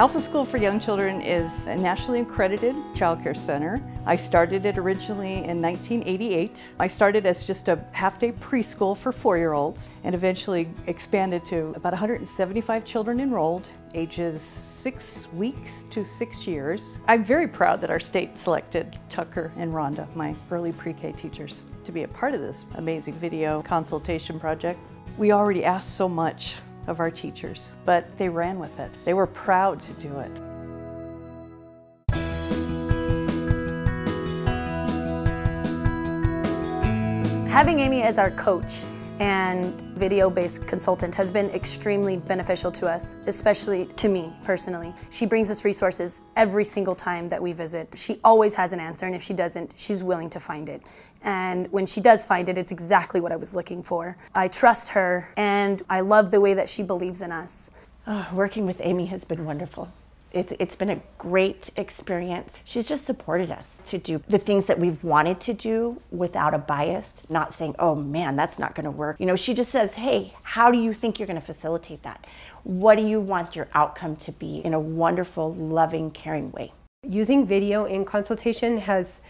Alpha School for Young Children is a nationally accredited childcare center. I started it originally in 1988. I started as just a half-day preschool for 4-year-olds and eventually expanded to about 175 children enrolled, ages 6 weeks to 6 years. I'm very proud that our state selected Tucker and Rhonda, my early pre-K teachers, to be a part of this amazing video consultation project. We already asked so much of our teachers, but they ran with it. They were proud to do it. Having Amy as our coach and video-based consultant has been extremely beneficial to us, especially to me personally. She brings us resources every single time that we visit. She always has an answer, and if she doesn't, she's willing to find it. And when she does find it, it's exactly what I was looking for. I trust her, and I love the way that she believes in us. Working with Amy has been wonderful. It's been a great experience. She's just supported us to do the things that we've wanted to do without a bias, not saying, oh man, that's not gonna work. You know, she just says, hey, how do you think you're gonna facilitate that? What do you want your outcome to be, in a wonderful, loving, caring way? Using video in consultation has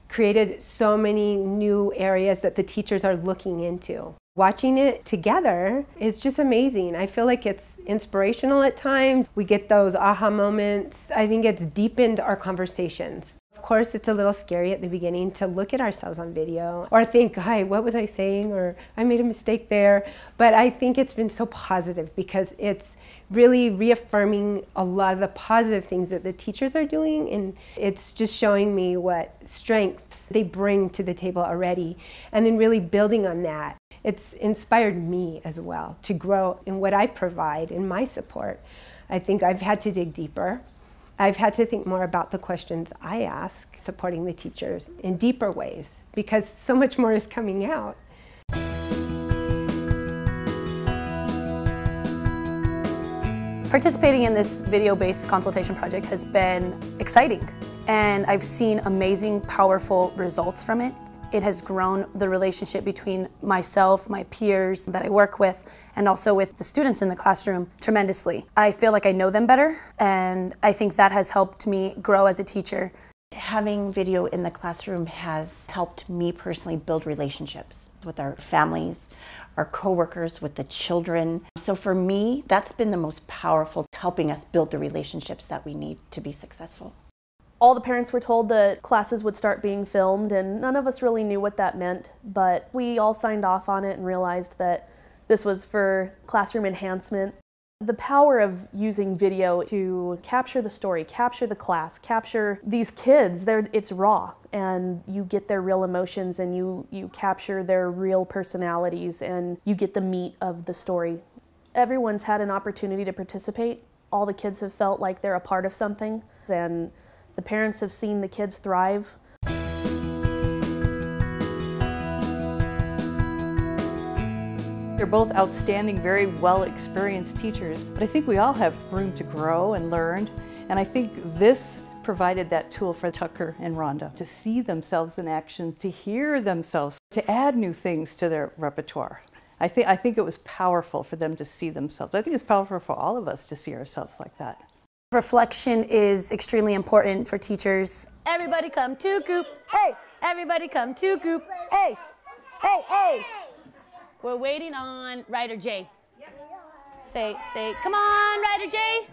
created so many new areas that the teachers are looking into. Watching it together is just amazing. I feel like it's inspirational at times. We get those aha moments. I think it's deepened our conversations. Of course, it's a little scary at the beginning to look at ourselves on video or think, hi, what was I saying? Or I made a mistake there. But I think it's been so positive because it's really reaffirming a lot of the positive things that the teachers are doing, and it's just showing me what strengths they bring to the table already, and then really building on that. It's inspired me as well to grow in what I provide in my support. I think I've had to dig deeper. I've had to think more about the questions I ask, supporting the teachers in deeper ways, because so much more is coming out. Participating in this video-based consultation project has been exciting, and I've seen amazing, powerful results from it. It has grown the relationship between myself, my peers that I work with, and also with the students in the classroom tremendously. I feel like I know them better, and I think that has helped me grow as a teacher. Having video in the classroom has helped me personally build relationships with our families, our coworkers, with the children. So for me, that's been the most powerful, helping us build the relationships that we need to be successful. All the parents were told that classes would start being filmed, and none of us really knew what that meant, but we all signed off on it and realized that this was for classroom enhancement. The power of using video to capture the story, capture the class, capture these kids, it's raw, and you get their real emotions, and you capture their real personalities, and you get the meat of the story. Everyone's had an opportunity to participate. All the kids have felt like they're a part of something, and the parents have seen the kids thrive. They're both outstanding, very well-experienced teachers, but I think we all have room to grow and learn, and I think this provided that tool for Tucker and Rhonda to see themselves in action, to hear themselves, to add new things to their repertoire. I think it was powerful for them to see themselves. I think it's powerful for all of us to see ourselves like that. Reflection is extremely important for teachers. Everybody come to group, hey! Everybody come to group, hey! Hey, hey! We're waiting on Ryder J. Say, come on, Ryder J!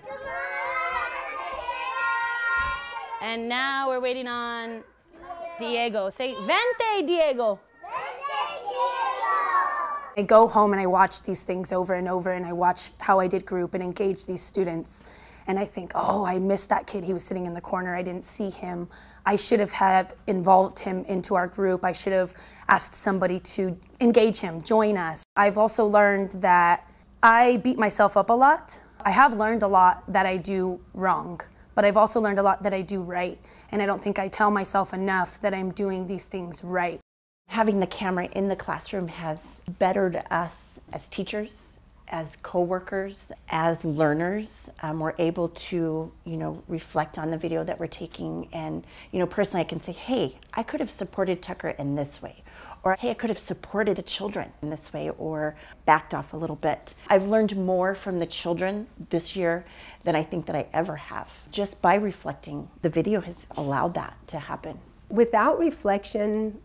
And now we're waiting on Diego. Say, vente, Diego! I go home and I watch these things over and over, and I watch how I did group and engage these students. And I think, oh, I missed that kid. He was sitting in the corner. I didn't see him. I should have involved him into our group. I should have asked somebody to engage him, join us. I've also learned that I beat myself up a lot. I have learned a lot that I do wrong, but I've also learned a lot that I do right. And I don't think I tell myself enough that I'm doing these things right. Having the camera in the classroom has bettered us as teachers, as co-workers, as learners. We're able to, reflect on the video that we're taking, and, personally I can say, hey, I could have supported Tucker in this way, or hey, I could have supported the children in this way, or backed off a little bit. I've learned more from the children this year than I think that I ever have. Just by reflecting, the video has allowed that to happen. Without reflection,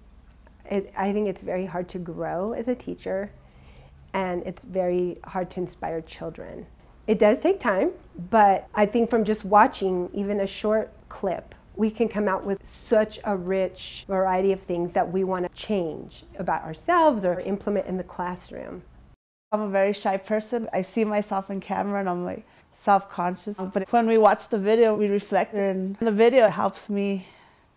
I think it's very hard to grow as a teacher, and it's very hard to inspire children. It does take time, but I think from just watching even a short clip, we can come out with such a rich variety of things that we want to change about ourselves or implement in the classroom. I'm a very shy person. I see myself in camera and I'm like self-conscious. But when we watch the video, we reflect, and the video helps me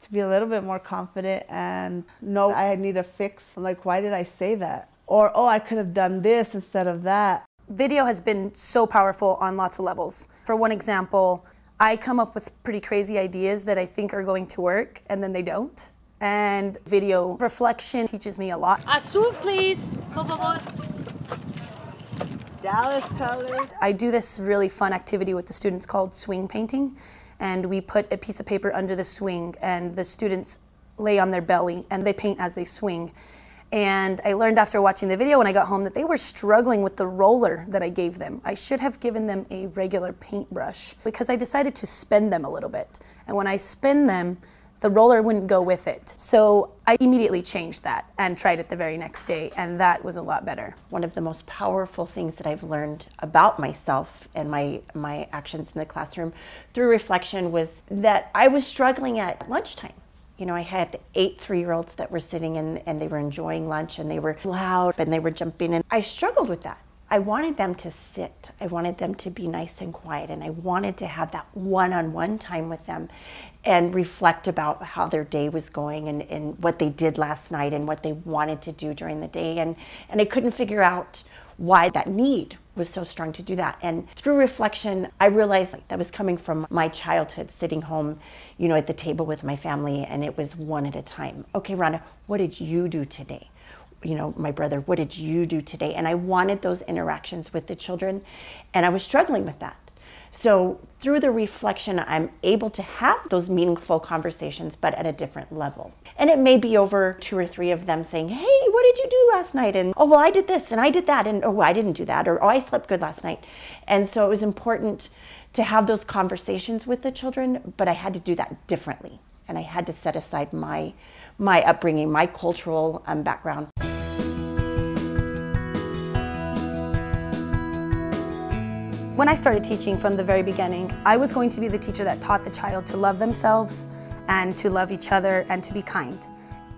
to be a little bit more confident and know I need a fix. I'm like, why did I say that? Or, oh, I could have done this instead of that. Video has been so powerful on lots of levels. For one example, I come up with pretty crazy ideas that I think are going to work, and then they don't. And video reflection teaches me a lot. Azul, please. Por favor. Dallas colors. I do this really fun activity with the students called swing painting. And we put a piece of paper under the swing, and the students lay on their belly and they paint as they swing. And I learned after watching the video when I got home that they were struggling with the roller that I gave them. I should have given them a regular paintbrush because I decided to spin them a little bit. And when I spin them, the roller wouldn't go with it. So I immediately changed that and tried it the very next day, and that was a lot better. One of the most powerful things that I've learned about myself and my actions in the classroom through reflection was that I was struggling at lunchtime. I had 8 3-year-olds that were sitting and they were enjoying lunch and they were loud and they were jumping, and I struggled with that. I wanted them to sit. I wanted them to be nice and quiet, and I wanted to have that one-on-one time with them and reflect about how their day was going and what they did last night and what they wanted to do during the day. And I couldn't figure out why that need was so strong to do that. And through reflection, I realized that was coming from my childhood, sitting home, at the table with my family, and it was one at a time. Okay, Rhonda, what did you do today? My brother, what did you do today? And I wanted those interactions with the children, and I was struggling with that. So through the reflection, I'm able to have those meaningful conversations, but at a different level. And it may be over 2 or 3 of them saying, hey, what did you do last night? And, oh, well, I did this and I did that. And, oh, I didn't do that. Or, oh, I slept good last night. And so it was important to have those conversations with the children, but I had to do that differently. And I had to set aside my upbringing, my cultural background. When I started teaching from the very beginning, I was going to be the teacher that taught the child to love themselves and to love each other and to be kind.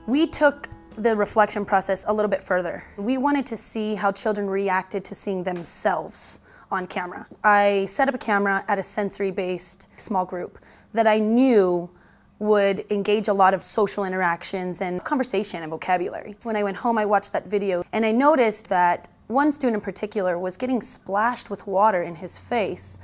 We took the reflection process a little bit further. We wanted to see how children reacted to seeing themselves on camera. I set up a camera at a sensory-based small group that I knew would engage a lot of social interactions and conversation and vocabulary. When I went home, I watched that video and I noticed that one student in particular was getting splashed with water in his face,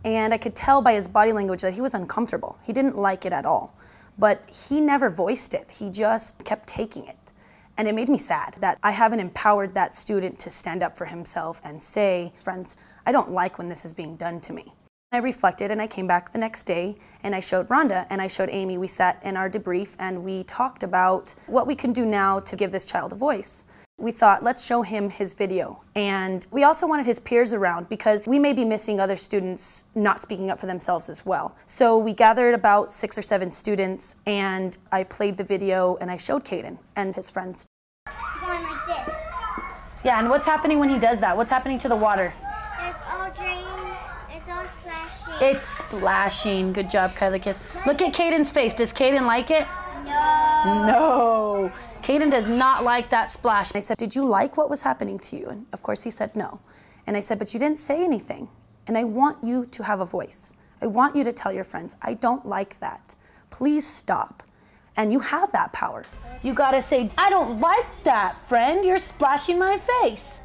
and I could tell by his body language that he was uncomfortable. He didn't like it at all, but he never voiced it. He just kept taking it. And it made me sad that I haven't empowered that student to stand up for himself and say, friends, I don't like when this is being done to me. I reflected and I came back the next day and I showed Rhonda and I showed Amy. We sat in our debrief and we talked about what we can do now to give this child a voice. We thought, let's show him his video. And we also wanted his peers around because we may be missing other students not speaking up for themselves as well. So we gathered about 6 or 7 students and I played the video and I showed Caden and his friends. It's going like this. Yeah, and what's happening when he does that? What's happening to the water? It's all draining. It's all splashing. It's splashing. Good job, Kyla Kiss. Look at Caden's face. Does Caden like it? No. No. Caden does not like that splash. I said, did you like what was happening to you? And of course he said no. And I said, but you didn't say anything. And I want you to have a voice. I want you to tell your friends, I don't like that. Please stop. And you have that power. You gotta say, I don't like that, friend. You're splashing my face.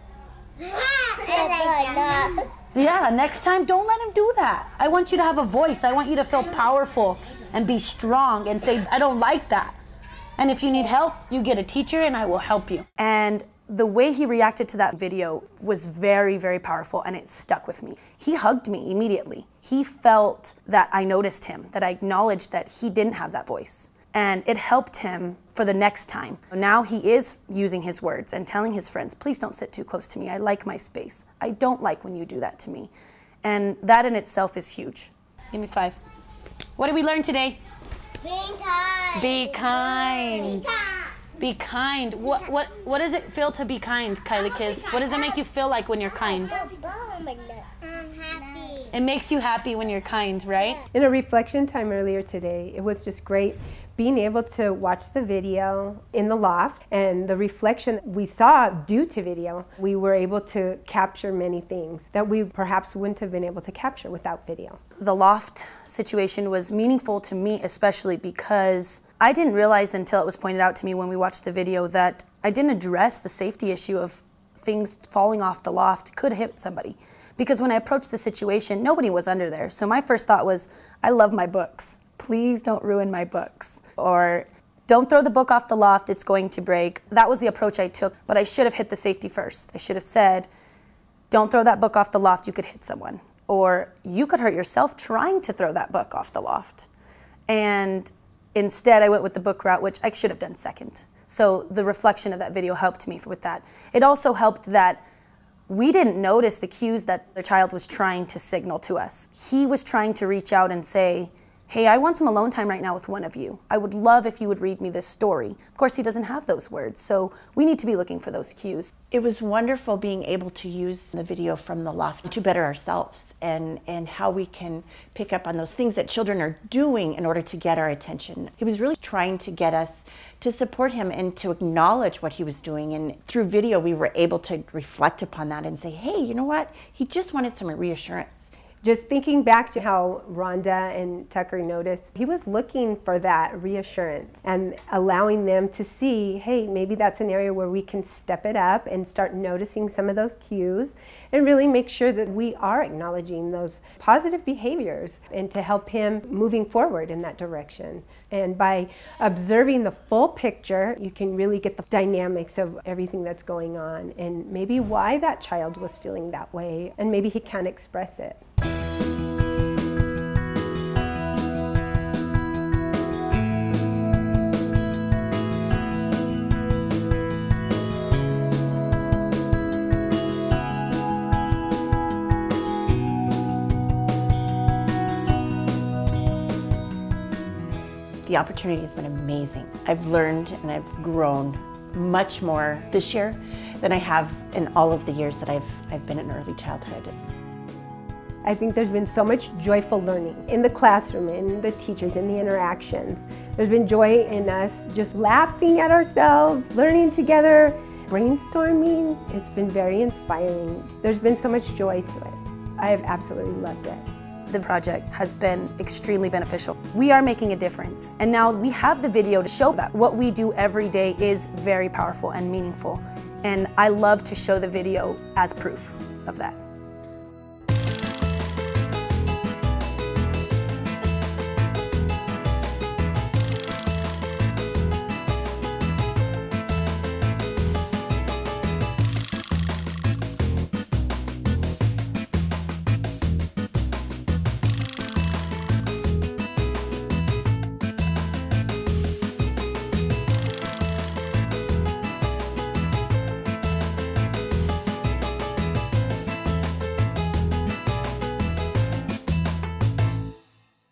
Yeah, next time, don't let him do that. I want you to have a voice. I want you to feel powerful and be strong and say, I don't like that. And if you need help, you get a teacher and I will help you. And The way he reacted to that video was very, very powerful, and it stuck with me. He hugged me immediately. He felt that I noticed him, that I acknowledged that he didn't have that voice. And it helped him for the next time. Now he is using his words and telling his friends, please don't sit too close to me. I like my space. I don't like when you do that to me. And that in itself is huge. Give me 5. What did we learn today? Be kind. Be kind. Be kind. Be kind. What does it feel to be kind, Kylie Kiz? What does it make you feel like when you're kind? I'm happy. It makes you happy when you're kind, right? In a reflection time earlier today, it was just great being able to watch the video in the loft and the reflection we saw due to video. We were able to capture many things that we perhaps wouldn't have been able to capture without video. The loft situation was meaningful to me, especially because I didn't realize until it was pointed out to me when we watched the video that I didn't address the safety issue of things falling off the loft could hit somebody. Because when I approached the situation, nobody was under there. So my first thought was, I love my books. Please don't ruin my books. Or don't throw the book off the loft, it's going to break. That was the approach I took, but I should have hit the safety first. I should have said, don't throw that book off the loft, you could hit someone. Or you could hurt yourself trying to throw that book off the loft. And instead I went with the book route, which I should have done second. So the reflection of that video helped me with that. It also helped that we didn't notice the cues that the child was trying to signal to us. He was trying to reach out and say, hey, I want some alone time right now with one of you. I would love if you would read me this story. Of course, he doesn't have those words, so we need to be looking for those cues. It was wonderful being able to use the video from the loft to better ourselves and how we can pick up on those things that children are doing in order to get our attention. He was really trying to get us to support him and to acknowledge what he was doing. And through video, we were able to reflect upon that and say, hey, you know what? He just wanted some reassurance. Just thinking back to how Rhonda and Tucker noticed, he was looking for that reassurance and allowing them to see, hey, maybe that's an area where we can step it up and start noticing some of those cues and really make sure that we are acknowledging those positive behaviors and to help him moving forward in that direction. And by observing the full picture, you can really get the dynamics of everything that's going on and maybe why that child was feeling that way and maybe he can't express it. The opportunity has been amazing. I've learned and I've grown much more this year than I have in all of the years that I've been in early childhood. I think there's been so much joyful learning in the classroom, in the teachers, in the interactions. There's been joy in us just laughing at ourselves, learning together, brainstorming. It's been very inspiring. There's been so much joy to it. I have absolutely loved it. The project has been extremely beneficial. We are making a difference, and now we have the video to show that what we do every day is very powerful and meaningful, and I love to show the video as proof of that.